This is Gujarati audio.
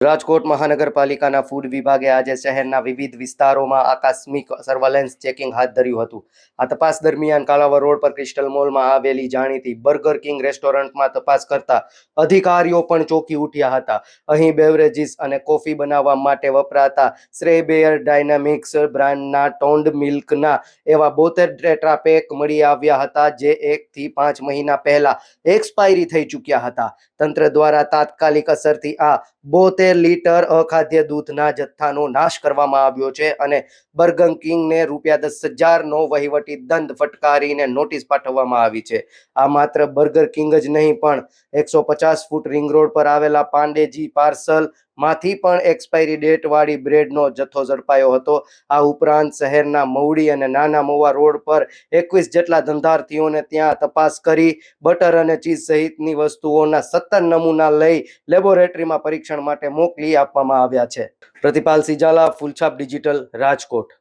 રાજકોટ મહાનગરપાલિકાના ફૂડ વિભાગે આજે શહેરના વિવિધ વિસ્તારોમાં આકસ્મિક સર્વેલન્સ ચેકિંગ હાથ ધર્યું હતું. આ તપાસ દરમિયાન કાલાવડ રોડ પર ક્રિસ્ટલ મોલમાં આવેલી જાણીતી બર્ગર કિંગ રેસ્ટોરન્ટમાં તપાસ કરતા અધિકારીઓ પણ ચોંકી ઉઠ્યા હતા. અહીં બેવરેજીસ અને કોફી બનાવવા માટે વપરાતા શ્રેબેયર ડાયનામિક્સ બ્રાન્ડના ટોન્ડ મિલ્કના એવા 72 ટેટ્રા પેક મળી આવ્યા હતા, જે 1 થી 5 મહિના પહેલા એક્સપાયરી થઈ ચૂક્યા હતા. તંત્ર દ્વારા તાત્કાલિક અસરથી આ 72 લીટર અખાદ્ય દૂધના જથ્થાનો નાશ કરવામાં આવ્યો છે અને બર્ગર કિંગને ₹10,000નો વહીવટી દંડ ફટકારીને નોટિસ પાઠવવામાં આવી છે. આ માત્ર બર્ગર કિંગ જ નહીં, પણ 150 ફૂટ રિંગ રોડ પર આવેલા પાંડેજી પાર્સલ માંથી પણ એક્સપાયરી ડેટ વાળી બ્રેડનો જથ્થો ઝડપાયો હતો. આ ઉપરાંત શહેરના મવડી અને નાના મવા રોડ પર 21 જેટલા ધંધાર્થીઓને ત્યાં તપાસ કરી બટર અને ચીઝ સહિતની વસ્તુઓના 17 નમૂના લઈ લેબોરેટરીમાં પરીક્ષણ માટે મોકલી આપવામાં આવ્યા છે. પ્રતિપાલ સિજાલા, ફૂલછાપ ડિજિટલ, રાજકોટ.